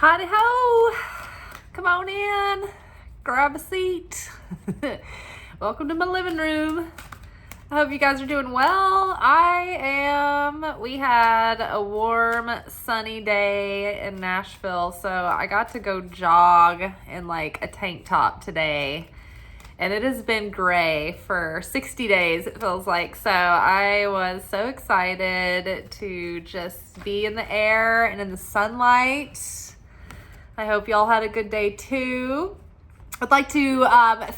Howdy ho! Come on in, grab a seat. Welcome to my living room. I hope you guys are doing well. I am. We had a warm, sunny day in Nashville, so I got to go jog in like a tank top today. And it has been gray for 60 days, it feels like. So I was so excited to just be in the air and in the sunlight. I hope y'all had a good day too. I'd like to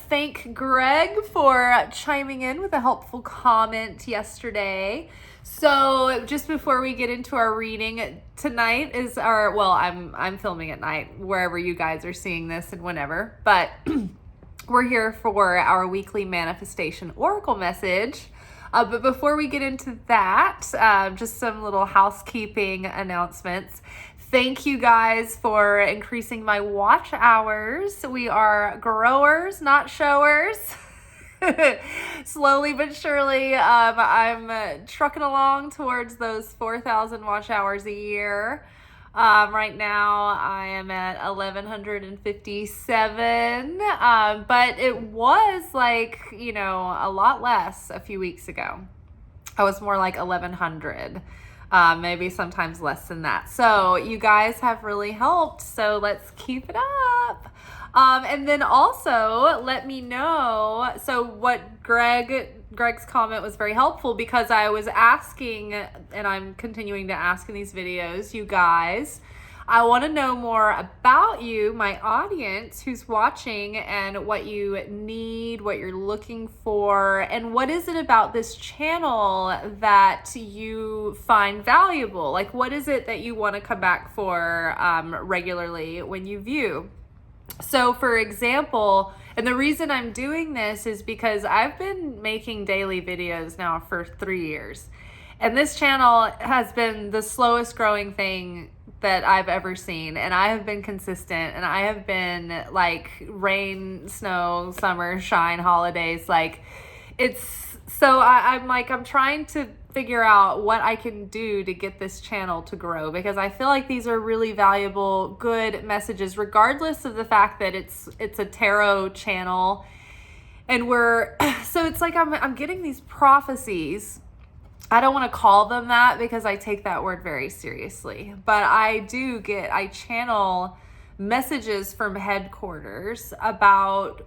thank Greg for chiming in with a helpful comment yesterday. So just before we get into our reading, tonight is our, well, I'm filming at night, wherever you guys are seeing this and whenever, but we're here for our weekly manifestation oracle message. But before we get into that, just some little housekeeping announcements. Thank you guys for increasing my watch hours. We are growers, not showers. Slowly but surely, I'm trucking along towards those 4,000 watch hours a year. Right now I am at 1,157, but it was like, a lot less a few weeks ago. I was more like 1,100. Maybe sometimes less than that. So you guys have really helped. So let's keep it up. And then also let me know. So what Greg's comment was very helpful because I was asking, and I'm continuing to ask in these videos, you guys, I want to know more about you, my audience who's watching, and what you need, what you're looking for, and what is it about this channel that you find valuable? Like, what is it that you want to come back for regularly when you view? So, for example, and the reason I'm doing this is because I've been making daily videos now for 3 years. And this channel has been the slowest growing thing that I've ever seen. And I have been consistent. And I have been like rain, snow, summer, shine, holidays. Like it's so I'm trying to figure out what I can do to get this channel to grow, because I feel like these are really valuable, good messages, regardless of the fact that it's a tarot channel. And so it's like I'm getting these prophecies. I don't want to call them that because I take that word very seriously, but I channel messages from headquarters about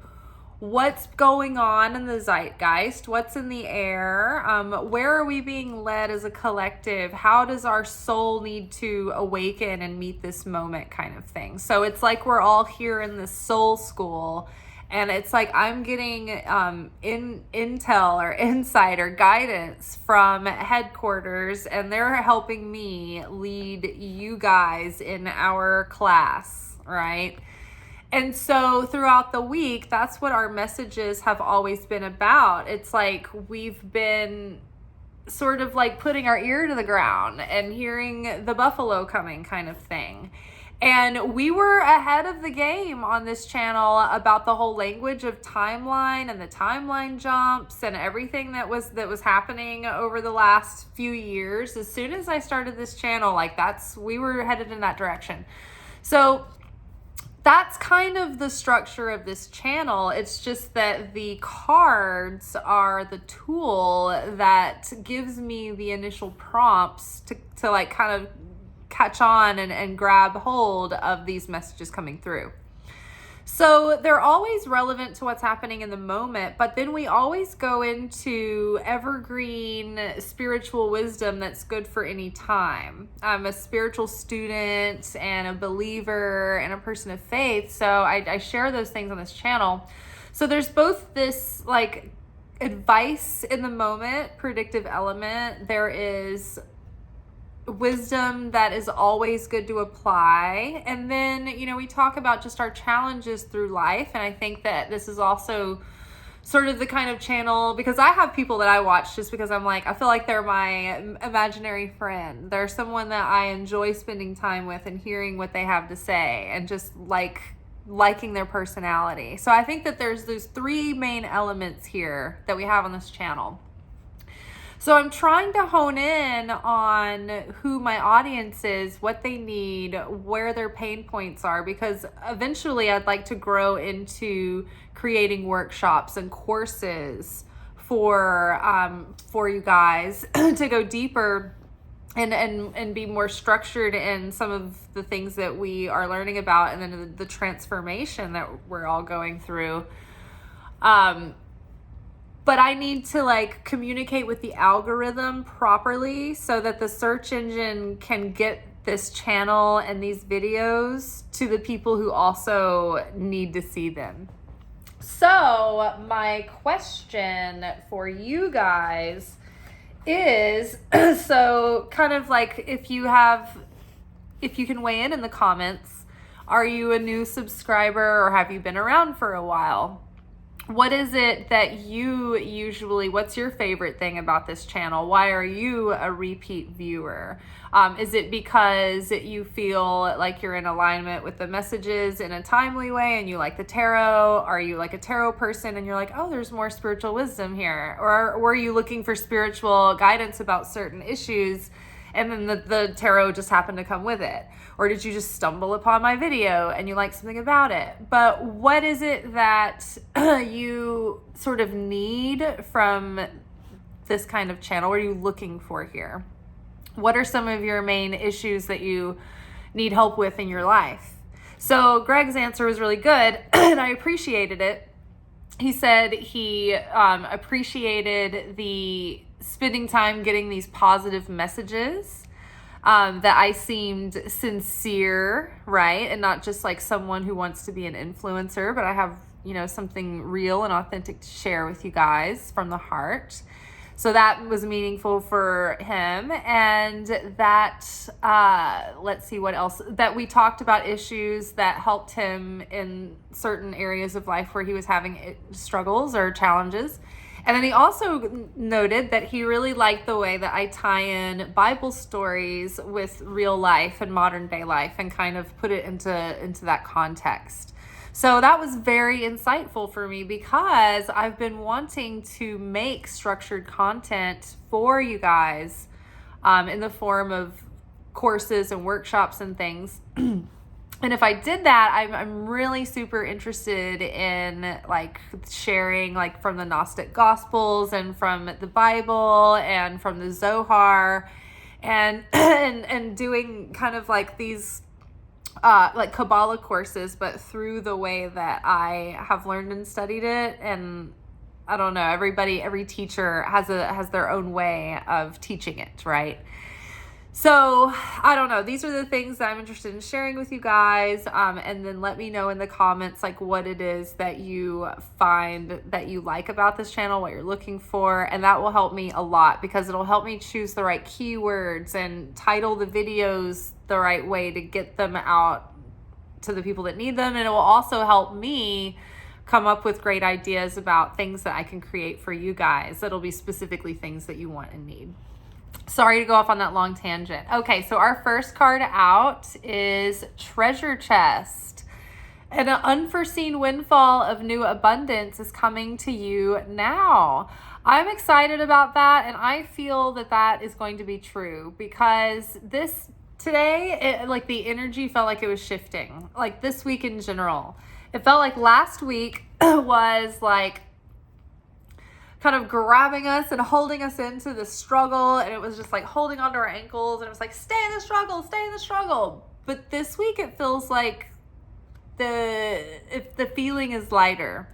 what's going on in the zeitgeist, what's in the air, where are we being led as a collective, how does our soul need to awaken and meet this moment kind of thing. So it's like we're all here in this soul school. And it's like I'm getting intel or insight or guidance from headquarters, and they're helping me lead you guys in our class, right? And so throughout the week, that's what our messages have always been about. It's like we've been sort of like putting our ear to the ground and hearing the buffalo coming kind of thing. And we were ahead of the game on this channel about the whole language of timeline and the timeline jumps and everything that was happening over the last few years. As soon as I started this channel, we were headed in that direction. So that's kind of the structure of this channel. It's just that the cards are the tool that gives me the initial prompts to like kind of catch on and grab hold of these messages coming through. So they're always relevant to what's happening in the moment, but then we always go into evergreen spiritual wisdom that's good for any time. I'm a spiritual student and a believer and a person of faith, so I share those things on this channel. So there's both this like advice in the moment, predictive element. There is wisdom that is always good to apply. And then, we talk about just our challenges through life. And I think that this is also sort of the kind of channel, because I have people that I watch just because I feel like they're my imaginary friend. They're someone that I enjoy spending time with and hearing what they have to say and just liking their personality. So I think that there's those three main elements here that we have on this channel. So I'm trying to hone in on who my audience is, what they need, where their pain points are, because eventually I'd like to grow into creating workshops and courses for you guys to go deeper and be more structured in some of the things that we are learning about, and then the transformation that we're all going through. But I need to like communicate with the algorithm properly so that the search engine can get this channel and these videos to the people who also need to see them. So my question for you guys is, so kind of like if you can weigh in the comments, are you a new subscriber or have you been around for a while? What is it that what's your favorite thing about this channel? Why are you a repeat viewer? Is it because you feel like you're in alignment with the messages in a timely way and you like the tarot? Are you like a tarot person and you're like, oh, there's more spiritual wisdom here? Or were you looking for spiritual guidance about certain issues and then the tarot just happened to come with it? Or did you just stumble upon my video and you like something about it? But what is it that you sort of need from this kind of channel? What are you looking for here? What are some of your main issues that you need help with in your life? So Greg's answer was really good and I appreciated it. He said he appreciated the spending time getting these positive messages, that I seemed sincere, right? And not just like someone who wants to be an influencer, but I have, something real and authentic to share with you guys from the heart. So that was meaningful for him. And that, let's see what else, that we talked about issues that helped him in certain areas of life where he was having struggles or challenges. And then he also noted that he really liked the way that I tie in Bible stories with real life and modern day life and kind of put it into that context. So that was very insightful for me because I've been wanting to make structured content for you guys in the form of courses and workshops and things. And if I did that, I'm really super interested in like sharing like from the Gnostic Gospels and from the Bible and from the Zohar and and doing kind of like these like Kabbalah courses, but through the way that I have learned and studied it. And I don't know, every teacher has their own way of teaching it, right? So I don't know. These are the things that I'm interested in sharing with you guys. And then let me know in the comments, like what it is that you find that you like about this channel, what you're looking for. And that will help me a lot because it'll help me choose the right keywords and title the videos the right way to get them out to the people that need them. And it will also help me come up with great ideas about things that I can create for you guys. That'll be specifically things that you want and need. Sorry to go off on that long tangent. Okay, so our first card out is Treasure Chest. And an unforeseen windfall of new abundance is coming to you now. I'm excited about that, and I feel that that is going to be true because today, like the energy felt like it was shifting. Like this week in general. It felt like last week was like kind of grabbing us and holding us into the struggle, and it was just like holding onto our ankles, and it was like stay in the struggle. But this week it feels like the feeling is lighter,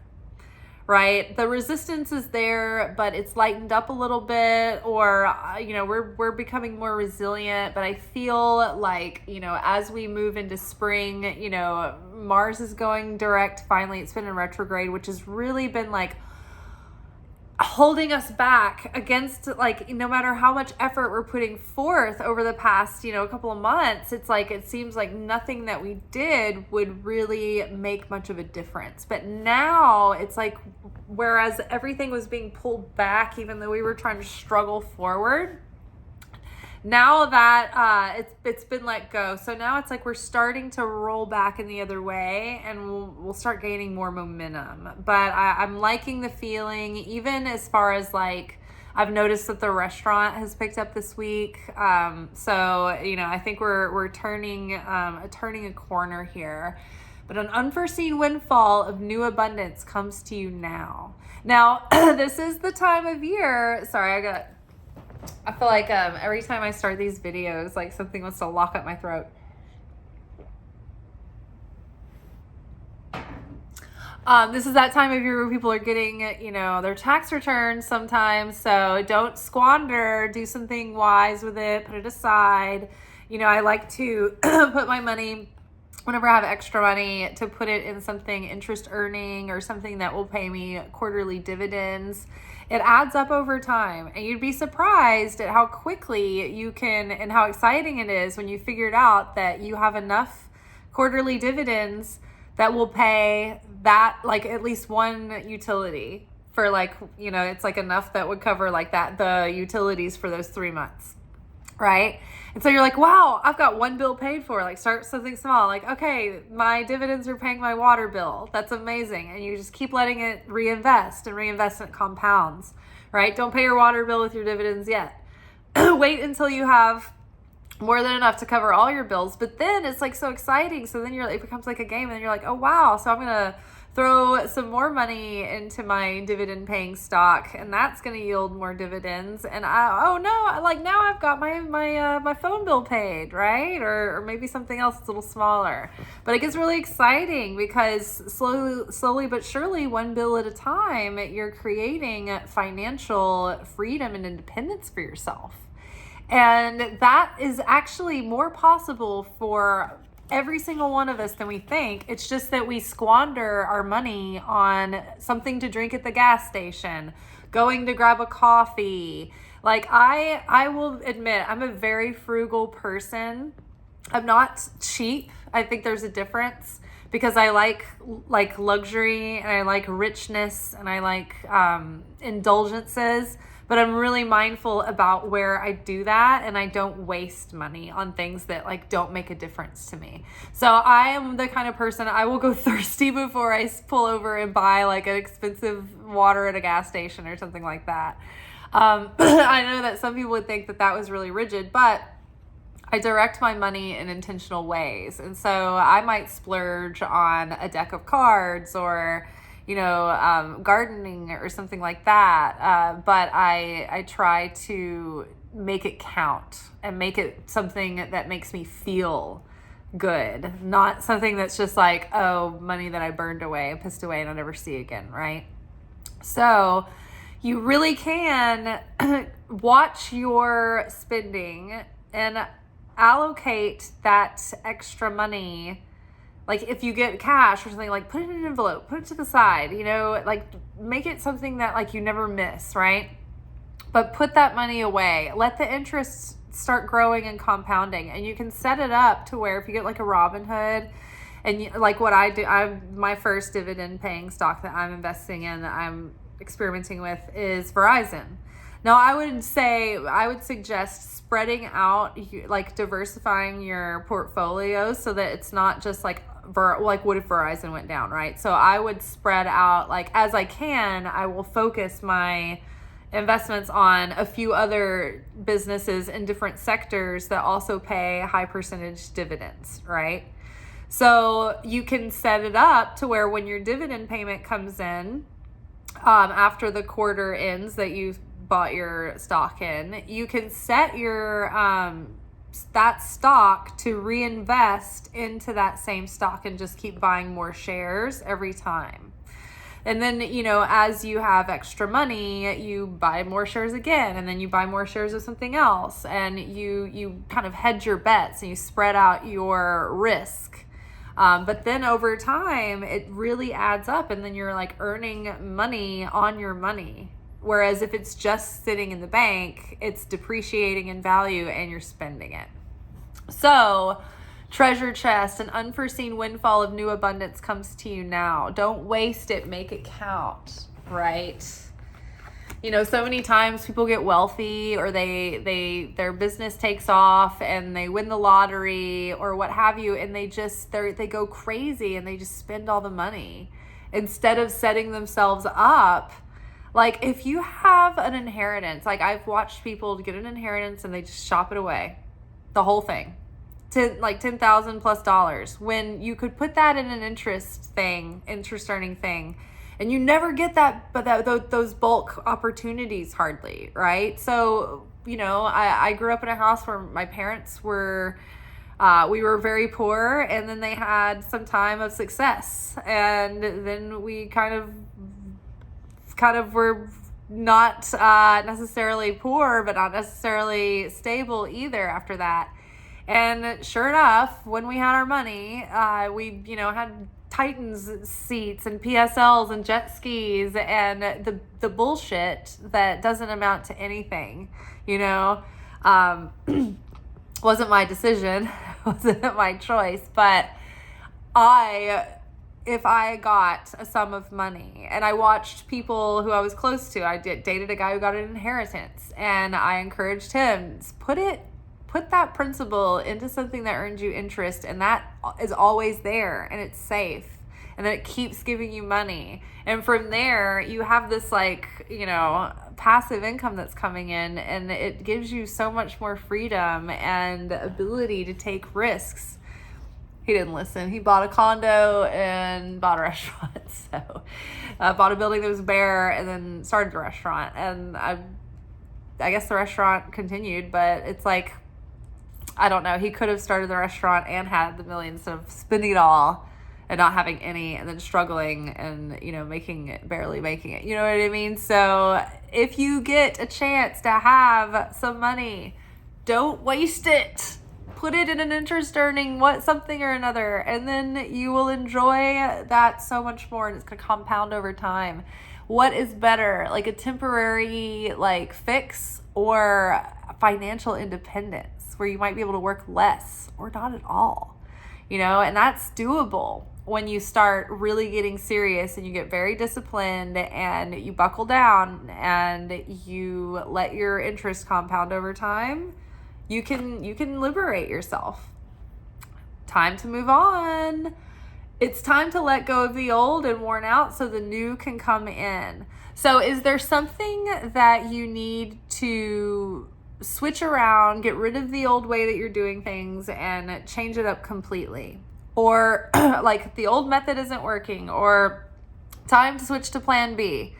right? The resistance is there, but it's lightened up a little bit, or we're becoming more resilient. But I feel like as we move into spring, Mars is going direct finally. It's been in retrograde, which has really been like holding us back against, like, no matter how much effort we're putting forth over the past, a couple of months, it's like, it seems like nothing that we did would really make much of a difference. But now it's like, whereas everything was being pulled back, even though we were trying to struggle forward, now that it's been let go. So now it's like we're starting to roll back in the other way, and we'll start gaining more momentum. But I'm liking the feeling, even as far as like I've noticed that the restaurant has picked up this week. So, you know, I think we're turning a corner here. But an unforeseen windfall of new abundance comes to you now. Now, this is the time of year. Sorry, I feel like every time I start these videos, like something wants to lock up my throat. This is that time of year where people are getting, you know, their tax returns sometimes. So don't squander, do something wise with it, put it aside. You know, I like to put my money, whenever I have extra money, to put it in something interest earning or something that will pay me quarterly dividends. It adds up over time, and you'd be surprised at how quickly you can, and how exciting it is when you figured out that you have enough quarterly dividends that will pay that, like, at least one utility for, like, you know, it's like enough that would cover like that, the utilities for those 3 months. Right? And so you're like, wow, I've got one bill paid for. Like, start something small. Like, okay, my dividends are paying my water bill. That's amazing. And you just keep letting it reinvest, and reinvestment compounds, right? Don't pay your water bill with your dividends yet. Wait until you have more than enough to cover all your bills. But then it's like so exciting. So then it becomes like a game, and then you're like, oh wow, so I'm going to throw some more money into my dividend paying stock, and that's going to yield more dividends. And now I've got my phone bill paid, right? Or maybe something else that's a little smaller. But it gets really exciting because slowly but surely, one bill at a time, you're creating financial freedom and independence for yourself. And that is actually more possible for every single one of us than we think. It's just that we squander our money on something to drink at the gas station, going to grab a coffee. Like, I will admit, I'm a very frugal person. I'm not cheap. I think there's a difference, because I like luxury, and I like richness, and I like indulgences. But I'm really mindful about where I do that, and I don't waste money on things that, like, don't make a difference to me. So I am the kind of person, I will go thirsty before I pull over and buy like an expensive water at a gas station or something like that. I know that some people would think that that was really rigid, but I direct my money in intentional ways. And so I might splurge on a deck of cards, or gardening or something like that. But I try to make it count and make it something that makes me feel good, not something that's just like, oh, money that I burned away, pissed away, and I'll never see again, right? So you really can watch your spending and allocate that extra money. Like, if you get cash or something, like, put it in an envelope, put it to the side, like, make it something that, like, you never miss, right? But put that money away. Let the interest start growing and compounding. And you can set it up to where if you get, like, a Robinhood, and like what I do, my first dividend paying stock that I'm investing in, that I'm experimenting with, is Verizon. Now, I would suggest spreading out, like, diversifying your portfolio so that it's not just like what if Verizon went down, right? So I would spread out, like, as I can, I will focus my investments on a few other businesses in different sectors that also pay high percentage dividends, right? So you can set it up to where when your dividend payment comes in, after the quarter ends that you bought your stock in, you can set your that stock to reinvest into that same stock and just keep buying more shares every time. And then, as you have extra money, you buy more shares again, and then you buy more shares of something else, and you kind of hedge your bets and you spread out your risk. But then over time, it really adds up, and then you're like earning money on your money. Whereas if it's just sitting in the bank, it's depreciating in value and you're spending it. So, treasure chest, an unforeseen windfall of new abundance comes to you now. Don't waste it, make it count, right? So many times people get wealthy, or their business takes off and they win the lottery or what have you, and they go crazy and they just spend all the money instead of setting themselves up Like, if you have an inheritance, like I've watched people get an inheritance and they just shop it away, the whole thing, to like $10,000+ when you could put that in an interest earning thing, and you never get that, but those bulk opportunities hardly, right? So, I grew up in a house where my parents were, we were very poor, and then they had some time of success, and then we kind of were not necessarily poor, but not necessarily stable either after that. And sure enough, when we had our money, we, had Titans seats and PSLs and jet skis and the bullshit that doesn't amount to anything, wasn't my decision, wasn't my choice. But if I got a sum of money, and I watched people who I was close to, I dated a guy who got an inheritance, and I encouraged him, put that principal into something that earns you interest, and that is always there, and it's safe, and then it keeps giving you money. And from there, you have this passive income that's coming in, and it gives you so much more freedom and ability to take risks. He didn't listen. He bought a condo and bought a restaurant. So bought a building that was bare and then started the restaurant. And I guess the restaurant continued, but it's like, I don't know. He could have started the restaurant and had the millions of spending it all and not having any, and then struggling and, barely making it. You know what I mean? So if you get a chance to have some money, don't waste it. Put it in an interest earning something or another, and then you will enjoy that so much more, and it's going to compound over time. What is better, like a temporary fix, or financial independence where you might be able to work less or not at all? And that's doable when you start really getting serious and you get very disciplined and you buckle down and you let your interest compound over time. You can liberate yourself. Time to move on. It's time to let go of the old and worn out so the new can come in. So is there something that you need to switch around, get rid of the old way that you're doing things and change it up completely? Or like the old method isn't working, or time to switch to plan B?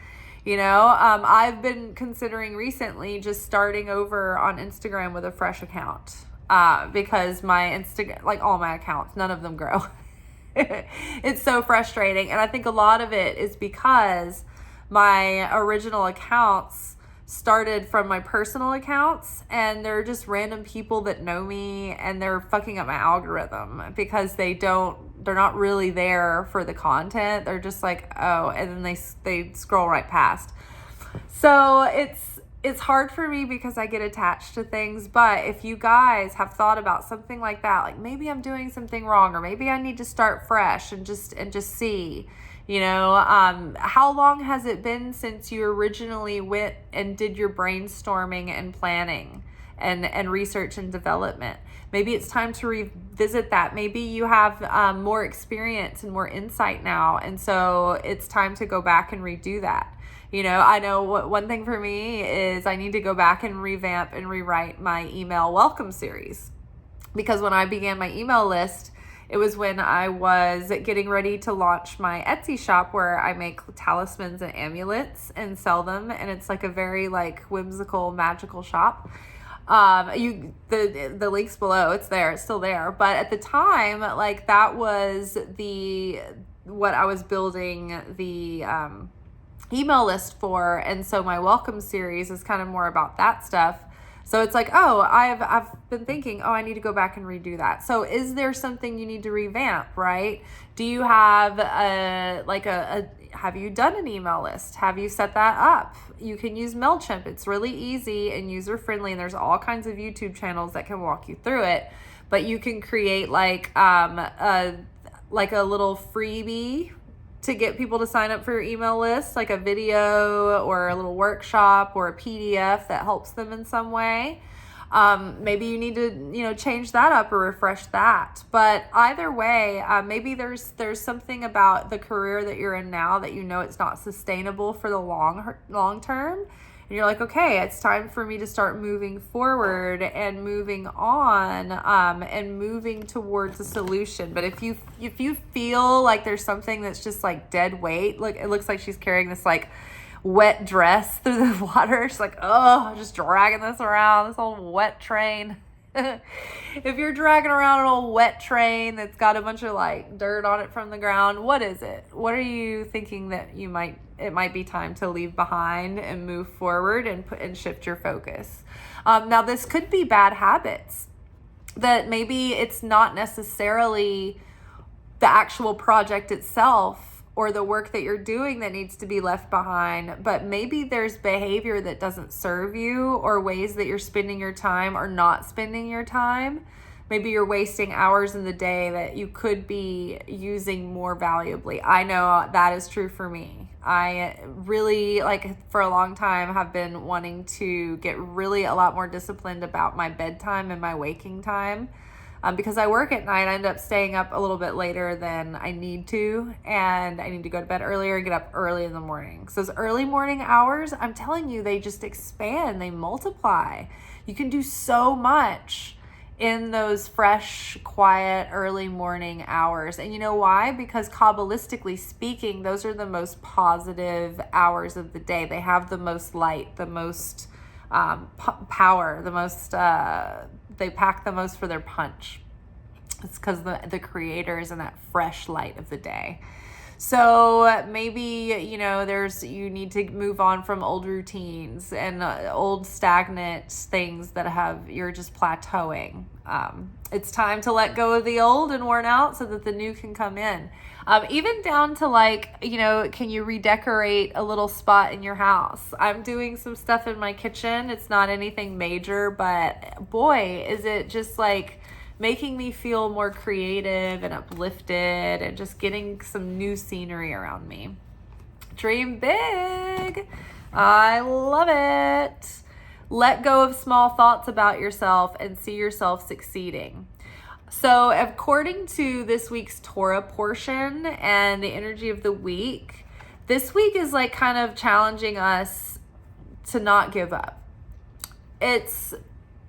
I've been considering recently just starting over on Instagram with a fresh account, because my Instagram, all my accounts, none of them grow. It's so frustrating. And I think a lot of it is because my original accounts started from my personal accounts, and they're just random people that know me, and they're fucking up my algorithm because they're not really there for the content. They're just like, oh, and then they scroll right past. So it's hard for me because I get attached to things. But if you guys have thought about something like that, like maybe I'm doing something wrong, or maybe I need to start fresh and just see, how long has it been since you originally went and did your brainstorming and planning and research and development? Maybe it's time to revisit that. Maybe you have more experience and more insight now, and so it's time to go back and redo that. I know one thing for me is I need to go back and revamp and rewrite my email welcome series, because when I began my email list, it was when I was getting ready to launch my Etsy shop where I make talismans and amulets and sell them, and it's like a very whimsical, magical shop. The link's below. It's there. It's still there. But at the time, that was what I was building the email list for, and so my welcome series is kind of more about that stuff. So it's like, oh, I've been thinking, I need to go back and redo that. So is there something you need to revamp, right? Do you have have you done an email list? Have you set that up? You can use MailChimp. It's really easy and user friendly, and there's all kinds of YouTube channels that can walk you through it. But you can create a little freebie to get people to sign up for your email list, like a video or a little workshop or a PDF that helps them in some way. Maybe you need to, change that up or refresh that. But either way, maybe there's something about the career that you're in now that it's not sustainable for the long term. And you're like, okay, it's time for me to start moving forward and moving on, and moving towards a solution. But if you feel like there's something that's just like dead weight, look, it looks like she's carrying this like wet dress through the water. She's like, oh, I'm just dragging this around, this old wet train. If you're dragging around an old wet train that's got a bunch of like dirt on it from the ground, what is it? What are you thinking that it might be time to leave behind and move forward and shift your focus? Now this could be bad habits that maybe it's not necessarily the actual project itself or the work that you're doing that needs to be left behind, but maybe there's behavior that doesn't serve you, or ways that you're spending your time or not spending your time. Maybe you're wasting hours in the day that you could be using more valuably. I know that is true for me. I really, for a long time, have been wanting to get really a lot more disciplined about my bedtime and my waking time. Because I work at night, I end up staying up a little bit later than I need to, and I need to go to bed earlier and get up early in the morning. So those early morning hours, I'm telling you, they just expand, they multiply. You can do so much in those fresh, quiet, early morning hours. And you know why? Because Kabbalistically speaking, those are the most positive hours of the day. They have the most light, the most power, the most... they pack the most for their punch. It's because the creator is in that fresh light of the day. So maybe, you need to move on from old routines and old stagnant things that you're just plateauing. It's time to let go of the old and worn out so that the new can come in. Even down to can you redecorate a little spot in your house? I'm doing some stuff in my kitchen. It's not anything major, but boy, is it just making me feel more creative and uplifted and just getting some new scenery around me. Dream big. I love it. Let go of small thoughts about yourself and see yourself succeeding. So according to this week's Torah portion and the energy of the week, this week is kind of challenging us to not give up. It's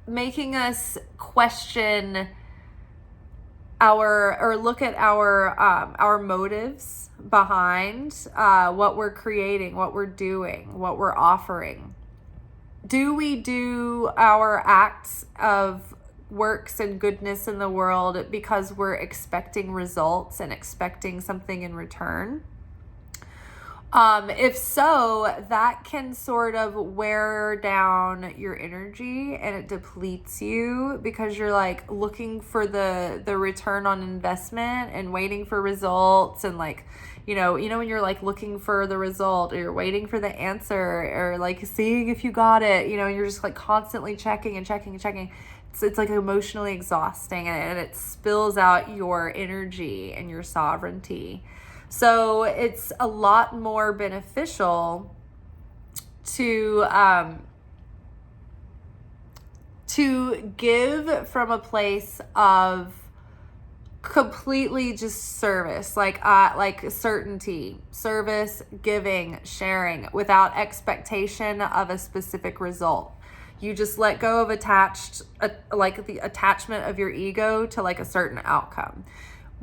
making us question look at our motives behind what we're creating, what we're doing, what we're offering. Do we do our acts of works and goodness in the world because we're expecting results and expecting something in return? If so, that can sort of wear down your energy and it depletes you because you're looking for the return on investment and waiting for results and when you're looking for the result or you're waiting for the answer or seeing if you got it, you're just constantly checking and checking and checking. It's emotionally exhausting and it spills out your energy and your sovereignty. So it's a lot more beneficial to give from a place of completely just service, like certainty, service, giving, sharing, without expectation of a specific result. You just let go of the attachment of your ego to a certain outcome.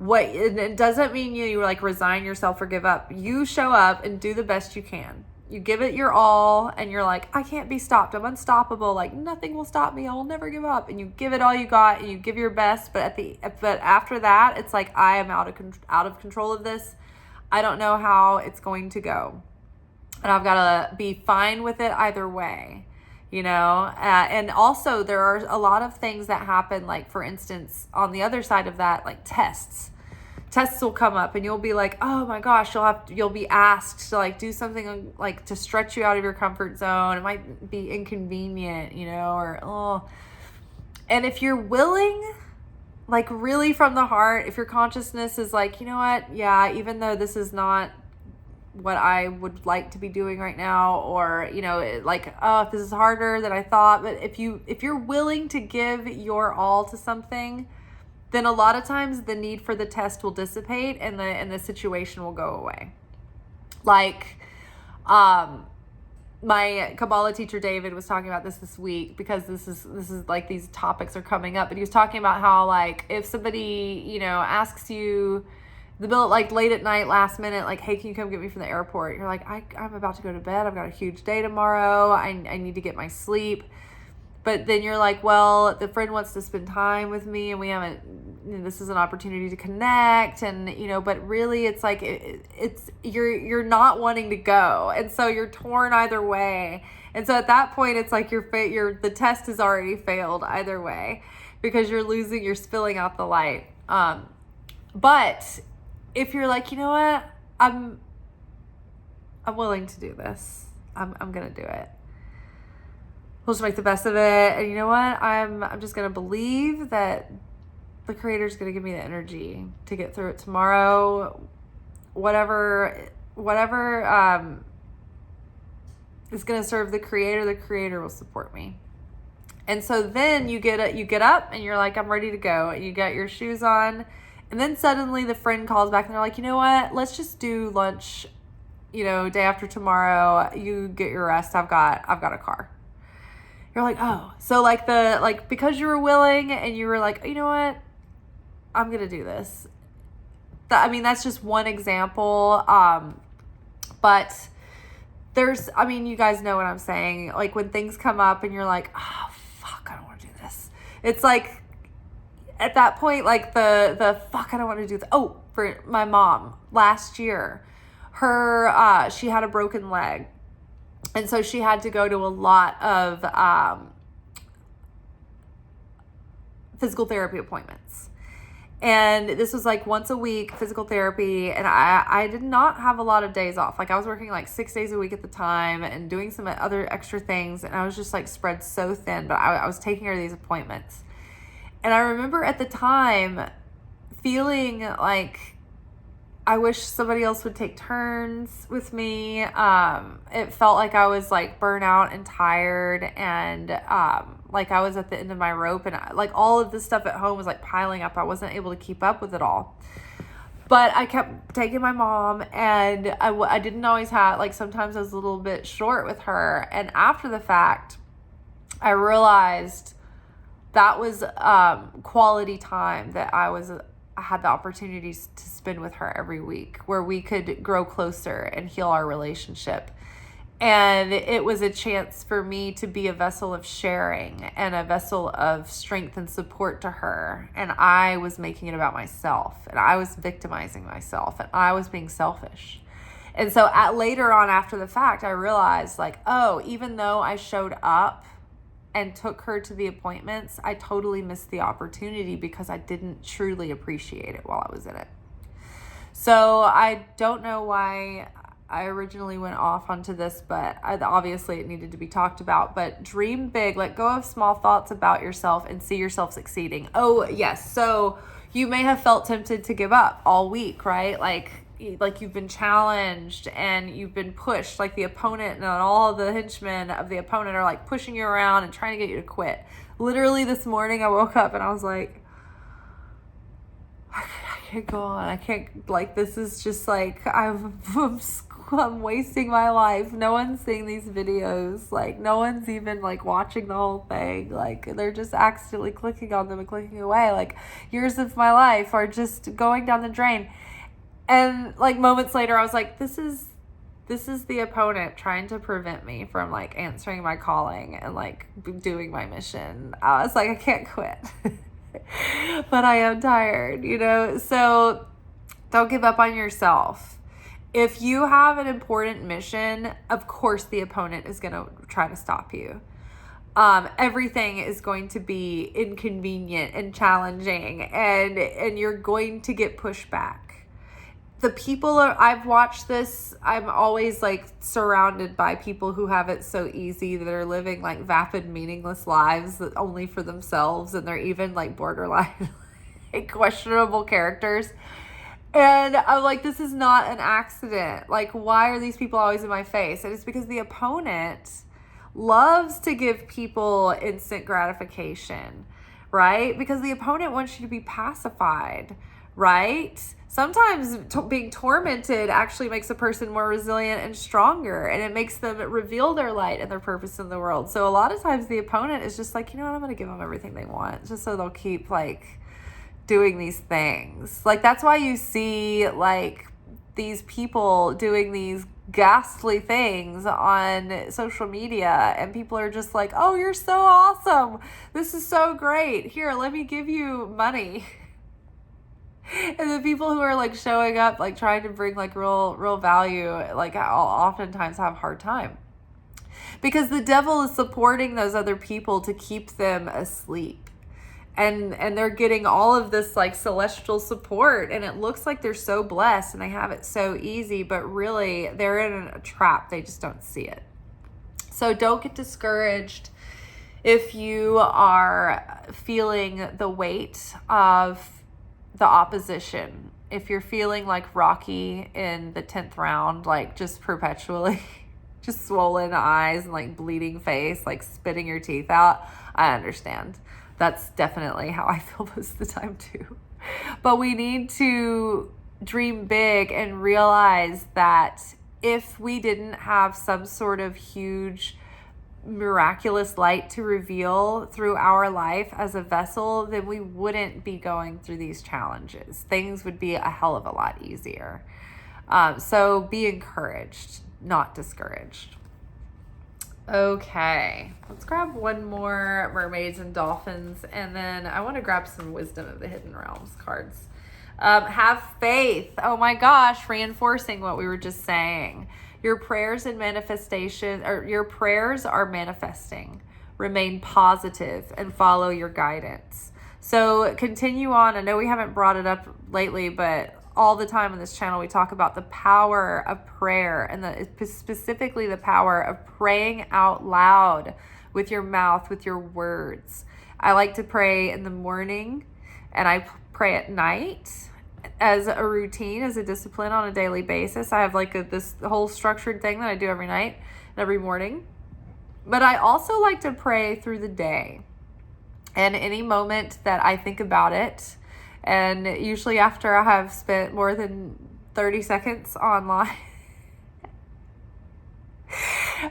It doesn't mean you resign yourself or give up. You show up and do the best you can. You give it your all and you're I can't be stopped. I'm unstoppable. Nothing will stop me. I will never give up. And you give it all you got and you give your best. But after that, it's I am out of control of this. I don't know how it's going to go. And I've got to be fine with it either way. And also there are a lot of things that happen, for instance, on the other side of that, tests will come up and you'll be oh my gosh, you'll be asked to do something to stretch you out of your comfort zone. It might be inconvenient, and if you're willing, really from the heart, if your consciousness is you know what, yeah, even though this is not what I would like to be doing right now, or, you know, like, oh, this is harder than I thought. But if you're willing to give your all to something, then a lot of times the need for the test will dissipate and the situation will go away. Like, my Kabbalah teacher David was talking about this week, because this is like, these topics are coming up, but he was talking about how, like, if somebody, you know, asks you the bill like late at night, last minute, like, hey, can you come get me from the airport? You're like, I'm about to go to bed. I've got a huge day tomorrow. I need to get my sleep. But then you're like, well, the friend wants to spend time with me and we haven't, you know, this is an opportunity to connect. And, you know, but really it's like, you're not wanting to go. And so you're torn either way. And so at that point, it's like the test has already failed either way, because you're spilling out the light. But if you're like, you know what, I'm willing to do this. I'm going to do it. We'll just make the best of it. And you know what? I'm just going to believe that the Creator's going to give me the energy to get through it tomorrow. Whatever is going to serve the Creator will support me. And so then you get up and you're like, I'm ready to go. And you got your shoes on. And then suddenly the friend calls back and they're like, you know what? Let's just do lunch, you know, day after tomorrow. You get your rest. I've got a car. You're like, oh, so because you were willing and you were like, you know what, I'm going to do this. That's just one example. But you guys know what I'm saying. Like, when things come up and you're like, oh, fuck, I don't want to do this. It's like, at that point, like the fuck, I don't want to do this. Oh, for my mom last year, she had a broken leg. And so she had to go to a lot of physical therapy appointments. And this was like once a week physical therapy. And I did not have a lot of days off. Like, I was working like 6 days a week at the time and doing some other extra things. And I was just like spread so thin, but I was taking her to these appointments. And I remember at the time feeling like I wish somebody else would take turns with me. It felt like I was like burnt out and tired, and like I was at the end of my rope, and like all of this stuff at home was like piling up. I wasn't able to keep up with it all. But I kept taking my mom, and I didn't always have, like, sometimes I was a little bit short with her. And after the fact, I realized that was quality time that I had the opportunities to spend with her every week, where we could grow closer and heal our relationship. And it was a chance for me to be a vessel of sharing and a vessel of strength and support to her. And I was making it about myself, and I was victimizing myself, and I was being selfish. And so later on, after the fact, I realized, like, oh, even though I showed up and took her to the appointments, I totally missed the opportunity because I didn't truly appreciate it while I was in it. So I don't know why I originally went off onto this, but obviously it needed to be talked about. But dream big, let go of small thoughts about yourself, and see yourself succeeding. Oh, yes. So you may have felt tempted to give up all week, right? Like you've been challenged and you've been pushed, like the opponent and all the henchmen of the opponent are like pushing you around and trying to get you to quit. Literally this morning I woke up and I was like, I can't go on. I can't, like, this is just like, I'm wasting my life. No one's seeing these videos. Like, no one's even like watching the whole thing. Like, they're just accidentally clicking on them and clicking away. Like, years of my life are just going down the drain. And like moments later, I was like, this is the opponent trying to prevent me from like answering my calling and like doing my mission. I was like, I can't quit, but I am tired, you know? So don't give up on yourself. If you have an important mission, of course the opponent is going to try to stop you. Everything is going to be inconvenient and challenging, and you're going to get pushed back. The people I've watched this, I'm always like surrounded by people who have it so easy, that are living like vapid, meaningless lives that only for themselves, and they're even like borderline like questionable characters. And I'm like, this is not an accident. Like, why are these people always in my face? And it's because the opponent loves to give people instant gratification, right? Because the opponent wants you to be pacified, right? Sometimes being tormented actually makes a person more resilient and stronger, and it makes them reveal their light and their purpose in the world. So a lot of times the opponent is just like, you know what, I'm going to give them everything they want just so they'll keep like doing these things. Like, that's why you see like these people doing these ghastly things on social media, and people are just like, oh, you're so awesome, this is so great, here, let me give you money. And the people who are like showing up, like trying to bring like real value, like I'll oftentimes have a hard time, because the devil is supporting those other people to keep them asleep. And they're getting all of this like celestial support, and it looks like they're so blessed and they have it so easy, but really they're in a trap. They just don't see it. So don't get discouraged if you are feeling the weight of the opposition. If you're feeling like Rocky in the 10th round, like just perpetually just swollen eyes and like bleeding face, like spitting your teeth out, I understand. That's definitely how I feel most of the time too. But we need to dream big and realize that if we didn't have some sort of huge miraculous light to reveal through our life as a vessel, then we wouldn't be going through these challenges. Things would be a hell of a lot easier. So be encouraged, not discouraged. Okay, let's grab one more mermaids and dolphins, and then I want to grab some wisdom of the hidden realms cards. Have faith. Oh my gosh, reinforcing what we were just saying. Your prayers and manifestation, or your prayers are manifesting. Remain positive and follow your guidance. So continue on. I know we haven't brought it up lately, but all the time on this channel we talk about the power of prayer, and specifically the power of praying out loud with your mouth, with your words. I like to pray in the morning, and I pray at night as a routine, as a discipline on a daily basis. I have like this whole structured thing that I do every night and every morning. But I also like to pray through the day, and any moment that I think about it. And usually after I have spent more than 30 seconds online.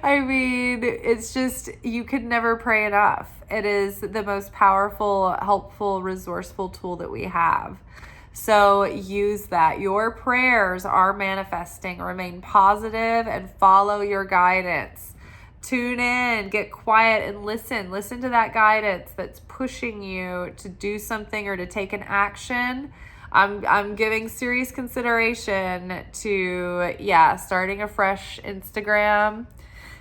I mean, it's just, you could never pray enough. It is the most powerful, helpful, resourceful tool that we have. So use that. Your prayers are manifesting. Remain positive and follow your guidance. Tune in, get quiet, and listen. Listen to that guidance that's pushing you to do something or to take an action. I'm giving serious consideration to, starting a fresh Instagram.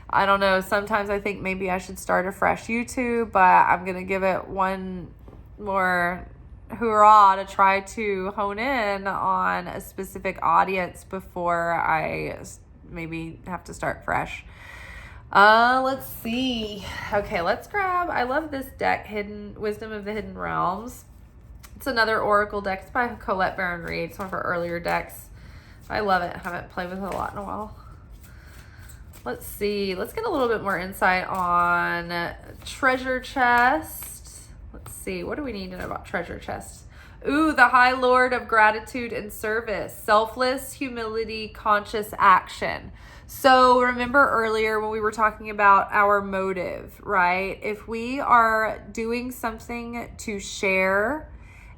I don't know. Sometimes I think maybe I should start a fresh YouTube, but I'm going to give it one more hurrah to try to hone in on a specific audience before I maybe have to start fresh. Let's see. Okay, let's grab, I love this deck, Wisdom of the Hidden Realms. It's another Oracle deck. It's by Colette Baron Reed. It's one of her earlier decks. I love it. I haven't played with it a lot in a while. Let's see. Let's get a little bit more insight on treasure chest. Let's see. What do we need to know about treasure chest? Ooh, the High Lord of Gratitude and Service. Selfless humility, conscious action. So remember earlier when we were talking about our motive, right? If we are doing something to share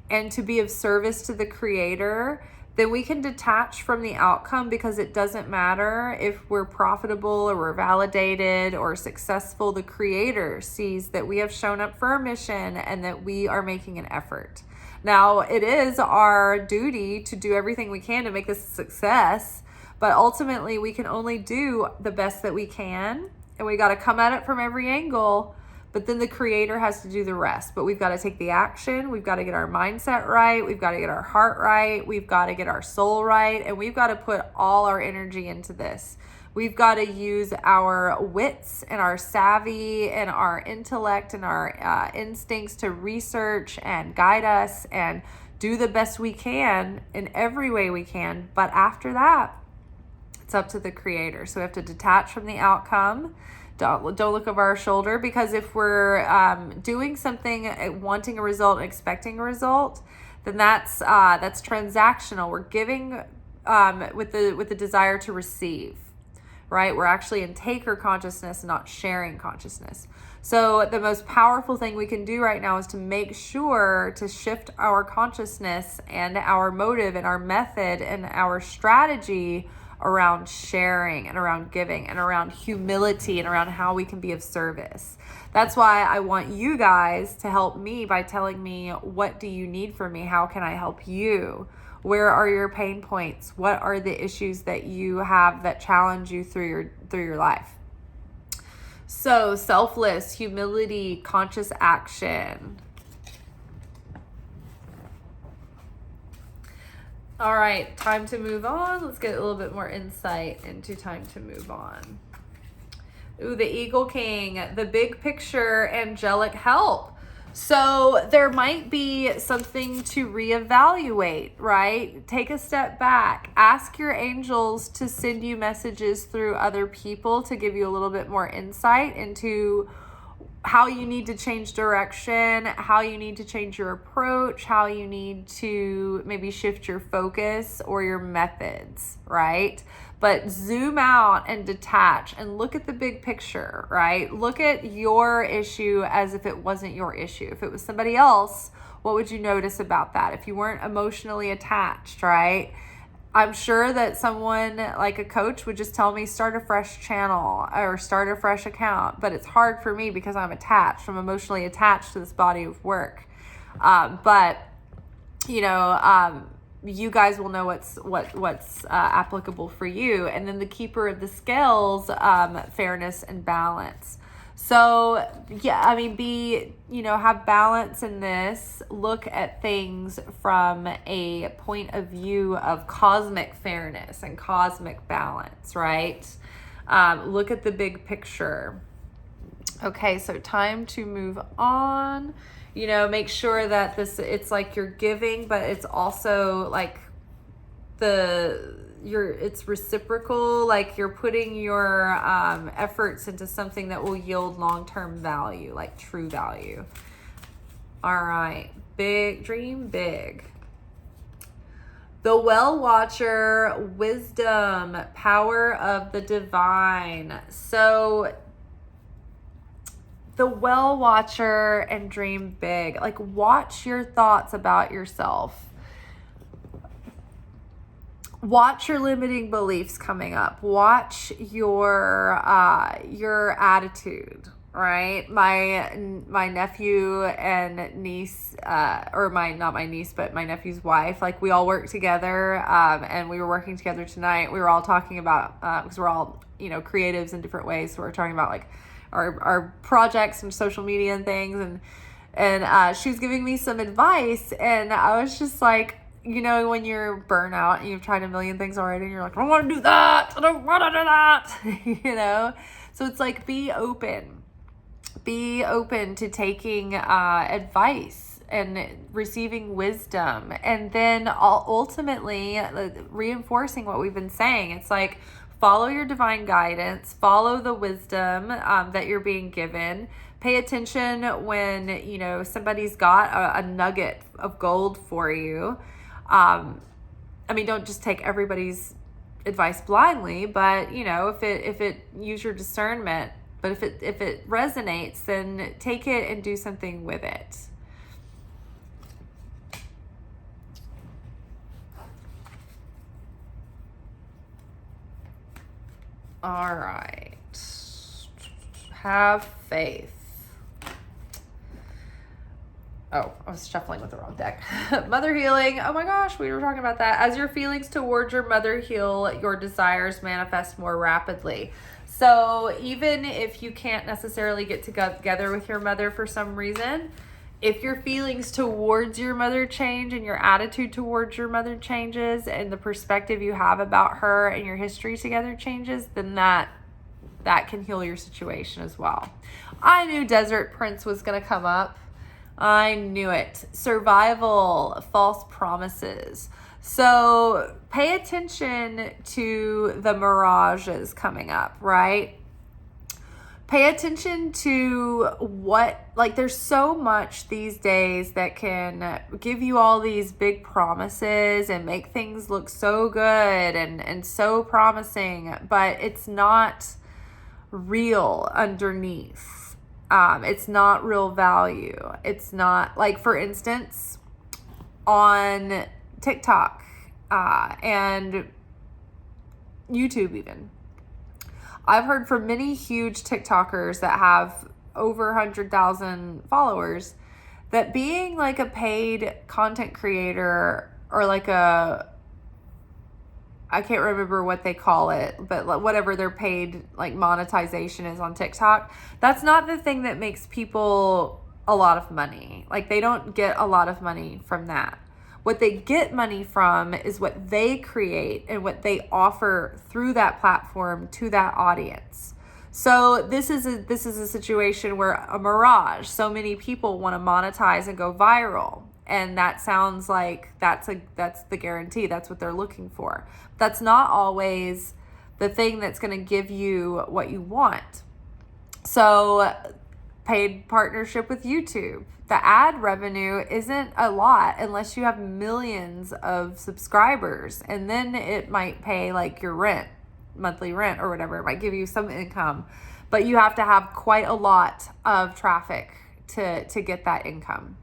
and to be of service to the Creator, then we can detach from the outcome, because it doesn't matter if we're profitable or we're validated or successful. The Creator sees that we have shown up for our mission and that we are making an effort. Now, it is our duty to do everything we can to make this a success, but ultimately we can only do the best that we can, and we got to come at it from every angle. But then the Creator has to do the rest. But we've got to take the action. We've got to get our mindset right. We've got to get our heart right. We've got to get our soul right. And we've got to put all our energy into this. We've got to use our wits and our savvy and our intellect and our instincts to research and guide us and do the best we can in every way we can. But after that, it's up to the creator. So we have to detach from the outcome. Don't look over our shoulder, because if we're doing something, wanting a result, and expecting a result, then that's transactional. We're giving with the desire to receive, right? We're actually in taker consciousness, not sharing consciousness. So the most powerful thing we can do right now is to make sure to shift our consciousness and our motive and our method and our strategy around sharing and around giving and around humility and around how we can be of service. That's why I want you guys to help me by telling me, what do you need from me? How can I help you? Where are your pain points? What are the issues that you have that challenge you through your life? So selfless, humility, conscious action. All right, time to move on. Let's get a little bit more insight into time to move on. Ooh, the Eagle King, the big picture, angelic help. So there might be something to reevaluate, right? Take a step back. Ask your angels to send you messages through other people to give you a little bit more insight into how you need to change direction, how you need to change your approach, how you need to maybe shift your focus or your methods, right? But zoom out and detach and look at the big picture, right? Look at your issue as if it wasn't your issue. If it was somebody else, what would you notice about that? If you weren't emotionally attached, right? I'm sure that someone like a coach would just tell me, start a fresh channel or start a fresh account. But it's hard for me because I'm attached. I'm emotionally attached to this body of work. But you guys will know what's applicable for you. And then the keeper of the scales, fairness and balance. So yeah, I mean, have balance in this. Look at things from a point of view of cosmic fairness and cosmic balance, right? Look at the big picture. Okay, so time to move on. Make sure that it's like you're giving, but it's also like it's reciprocal, like you're putting your efforts into something that will yield long-term value, like true value. All right, dream big. The Well Watcher, wisdom, power of the divine. So the Well Watcher and dream big, like watch your thoughts about yourself. Watch your limiting beliefs coming up. Watch your attitude, right? My nephew and niece, not my niece, but my nephew's wife, like we all work together, and we were working together tonight. We were all talking about, because we're all, creatives in different ways. So we're talking about like our projects and social media and things. And she was giving me some advice, and I was just like, when you're burnout and you've tried a million things already and you're like, I don't want to do that. I don't want to do that. So it's like, be open to taking advice and receiving wisdom. And then ultimately reinforcing what we've been saying. It's like, follow your divine guidance, follow the wisdom that you're being given. Pay attention when, somebody's got a nugget of gold for you. Don't just take everybody's advice blindly, but if it use your discernment, but if it resonates, then take it and do something with it. All right. Have faith. Oh, I was shuffling with the wrong deck. Mother healing. Oh my gosh, we were talking about that. As your feelings towards your mother heal, your desires manifest more rapidly. So even if you can't necessarily get together with your mother for some reason, if your feelings towards your mother change and your attitude towards your mother changes and the perspective you have about her and your history together changes, then that can heal your situation as well. I knew Desert Prince was going to come up. I knew it. Survival, false promises. So pay attention to the mirages coming up, right? Pay attention to there's so much these days that can give you all these big promises and make things look so good and so promising, but it's not real underneath. It's not real value. It's not, like, for instance, on TikTok and YouTube even. I've heard from many huge TikTokers that have over 100,000 followers that being like a paid content creator or like I can't remember what they call it, but whatever their paid like monetization is on TikTok, that's not the thing that makes people a lot of money. Like, they don't get a lot of money from that. What they get money from is what they create and what they offer through that platform to that audience. So this is a situation where a mirage. So many people want to monetize and go viral, and that sounds like that's the guarantee. That's what they're looking for. That's not always the thing that's going to give you what you want. So, paid partnership with YouTube. The ad revenue isn't a lot unless you have millions of subscribers, and then it might pay like your rent, monthly rent or whatever. It might give you some income, but you have to have quite a lot of traffic to get that income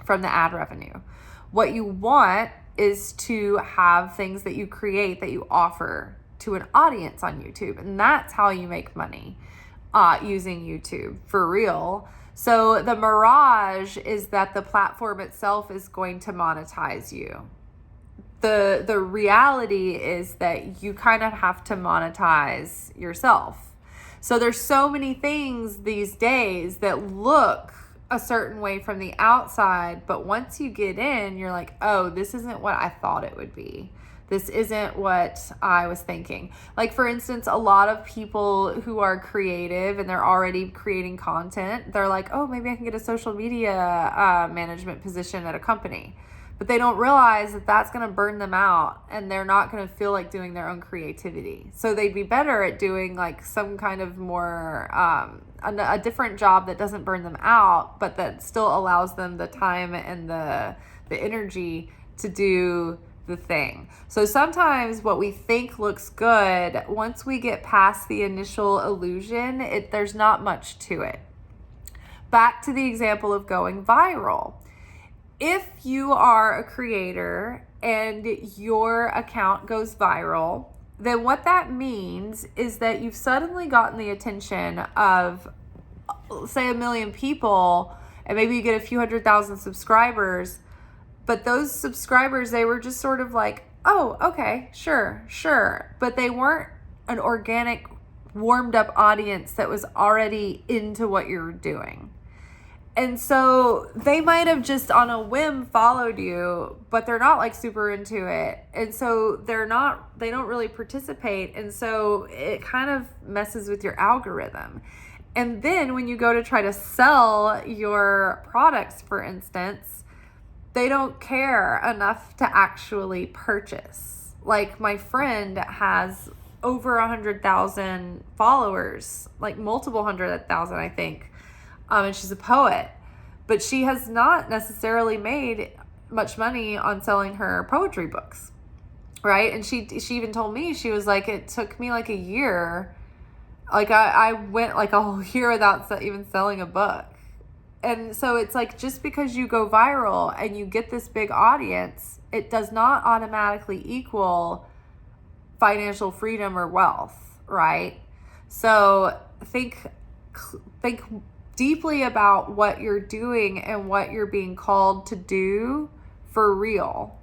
from the ad revenue. What you want is to have things that you create that you offer to an audience on YouTube, and that's how you make money using YouTube for real. So the mirage is that the platform itself is going to monetize you. The reality is that you kind of have to monetize yourself. So there's so many things these days that look a certain way from the outside, but once you get in, you're like, oh, this isn't what I thought it would be. This isn't what I was thinking. Like, for instance, a lot of people who are creative and they're already creating content, they're like, oh, maybe I can get a social media management position at a company. But they don't realize that that's going to burn them out, and they're not going to feel like doing their own creativity. So they'd be better at doing like some kind of more, a different job that doesn't burn them out, but that still allows them the time and the energy to do the thing. So sometimes what we think looks good, once we get past the initial illusion, there's not much to it. Back to the example of going viral. If you are a creator and your account goes viral, then what that means is that you've suddenly gotten the attention of, say, 1 million people, and maybe you get a few 100,000 subscribers. But those subscribers, they were just sort of like, oh, okay, sure. But they weren't an organic, warmed up audience that was already into what you're doing. And so they might have just on a whim followed you, but they're not like super into it. And so they don't really participate. And so it kind of messes with your algorithm. And then when you go to try to sell your products, for instance, they don't care enough to actually purchase. Like, my friend has over 100,000 followers, like multiple 100,000, I think. And she's a poet, but she has not necessarily made much money on selling her poetry books, right? And she even told me, she was like, it took me like a year. Like, I went like a whole year without even selling a book. And so it's like, just because you go viral and you get this big audience, it does not automatically equal financial freedom or wealth, right? So think deeply about what you're doing and what you're being called to do for real.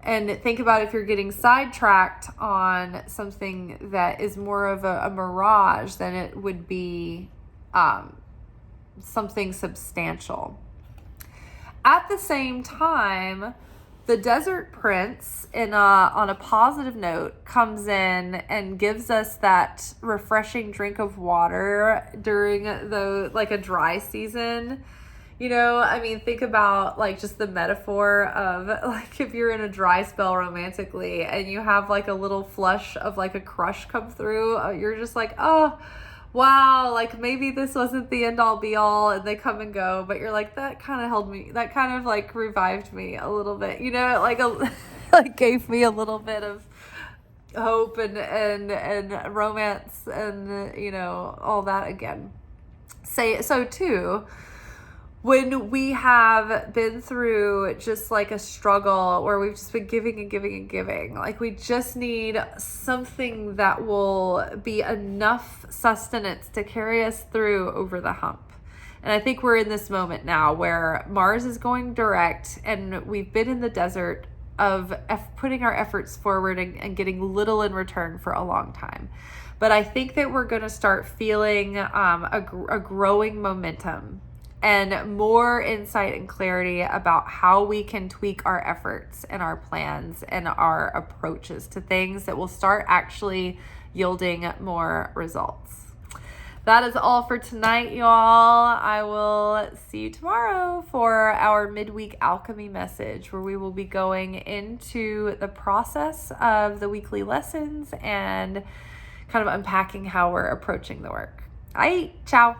And think about if you're getting sidetracked on something that is more of a mirage than it would be something substantial. At the same time, the Desert Prince, on a positive note, comes in and gives us that refreshing drink of water during a dry season. I mean, think about like just the metaphor of like if you're in a dry spell romantically and you have like a little flush of like a crush come through, you're just like, oh, wow, like maybe this wasn't the end all be all, and they come and go, but you're like, that kind of held me, that kind of like revived me a little bit, like like gave me a little bit of hope and romance and all that again. So too, when we have been through just like a struggle where we've just been giving and giving and giving, like we just need something that will be enough sustenance to carry us through over the hump. And I think we're in this moment now where Mars is going direct and we've been in the desert of putting our efforts forward and getting little in return for a long time. But I think that we're going to start feeling a growing momentum and more insight and clarity about how we can tweak our efforts and our plans and our approaches to things that will start actually yielding more results. That is all for tonight, y'all. I will see you tomorrow for our midweek alchemy message, where we will be going into the process of the weekly lessons and kind of unpacking how we're approaching the work. All right, ciao.